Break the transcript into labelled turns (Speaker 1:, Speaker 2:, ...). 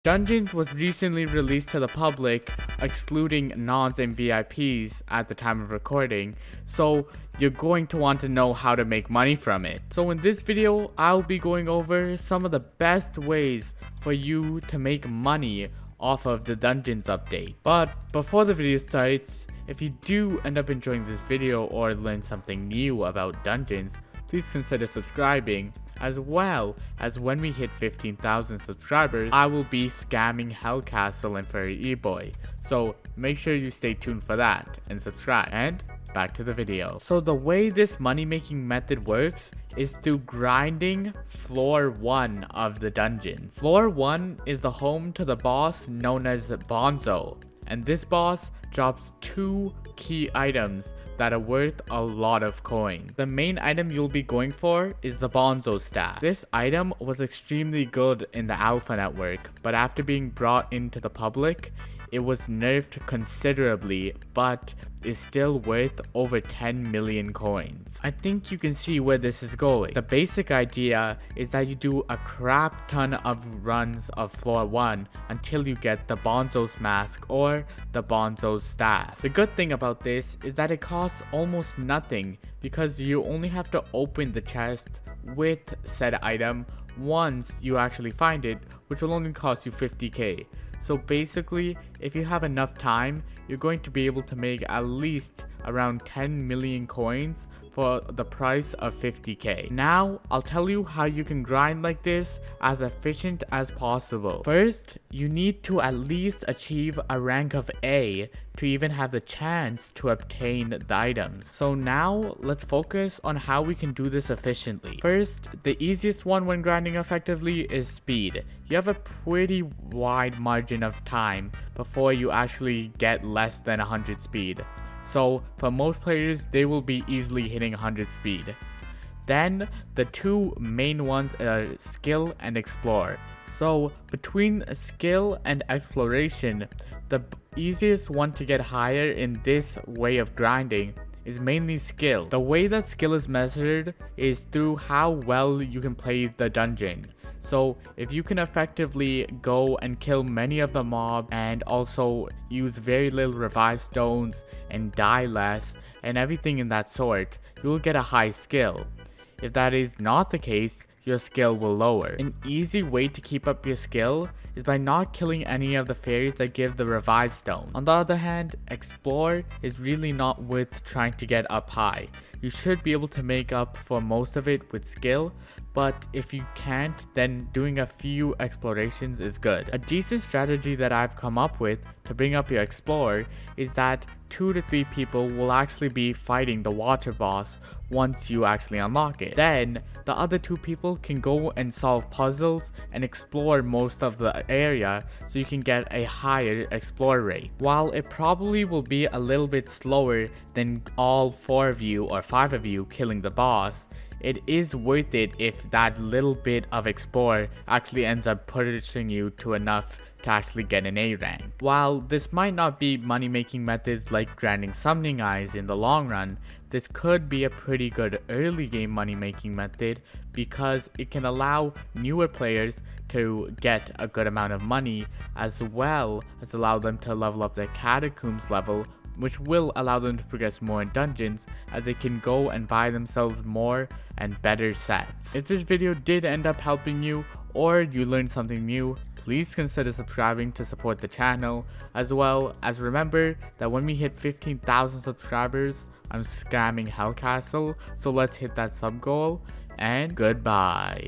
Speaker 1: Dungeons was recently released to the public, excluding nons and VIPs at the time of recording, so you're going to want to know how to make money from it. So in this video, I'll be going over some of the best ways for you to make money off of the Dungeons update. But before the video starts, if you do end up enjoying this video or learn something new about Dungeons, please consider subscribing, as well as when we hit 15,000 subscribers, I will be scamming Hellcastle and Furry E-Boy. So make sure you stay tuned for that and subscribe. And back to the video. So the way this money making method works is through grinding floor 1 of the dungeons. Floor 1 is the home to the boss known as Bonzo, and this boss drops 2 key items that are worth a lot of coins. The main item you'll be going for is the Bonzo staff. This item was extremely good in the alpha network, but after being brought into the public, it was nerfed considerably, but is still worth over 10 million coins. I think you can see where this is going. The basic idea is that you do a crap ton of runs of floor 1 until you get the Bonzo's mask or the Bonzo's staff. The good thing about this is that it costs almost nothing, because you only have to open the chest with said item once you actually find it, which will only cost you 50k. So basically, if you have enough time, you're going to be able to make at least around 10 million coins for the price of 50k. Now, I'll tell you how you can grind like this as efficient as possible. First, you need to at least achieve a rank of A to even have the chance to obtain the items. So now, let's focus on how we can do this efficiently. First, the easiest one when grinding effectively is speed. You have a pretty wide margin of time before you actually get less than 100 speed. So for most players, they will be easily hitting 100 speed. Then the two main ones are skill and explore. So between skill and exploration, the easiest one to get higher in this way of grinding is mainly skill. The way that skill is measured is through how well you can play the dungeon. So if you can effectively go and kill many of the mobs and also use very little revive stones and die less and everything in that sort, you will get a high skill. If that is not the case, your skill will lower. An easy way to keep up your skill is by not killing any of the fairies that give the revive stone. On the other hand, explore is really not worth trying to get up high. You should be able to make up for most of it with skill, but if you can't, then doing a few explorations is good. A decent strategy that I've come up with to bring up your explore is that 2 to 3 people will actually be fighting the Watcher boss once you actually unlock it. Then the other 2 people can go and solve puzzles and explore most of the area, so you can get a higher explore rate. While it probably will be a little bit slower than all 4 of you or 5 of you killing the boss, it is worth it if that little bit of explore actually ends up pushing you to enough to actually get an A rank. While this might not be money making methods like grinding summoning eyes in the long run, this could be a pretty good early game money making method, because it can allow newer players to get a good amount of money, as well as allow them to level up their catacombs level, which will allow them to progress more in dungeons, as they can go and buy themselves more and better sets. If this video did end up helping you, or you learned something new, please consider subscribing to support the channel, as well as remember that when we hit 15,000 subscribers, I'm scamming Hellcastle, so let's hit that sub goal, and goodbye.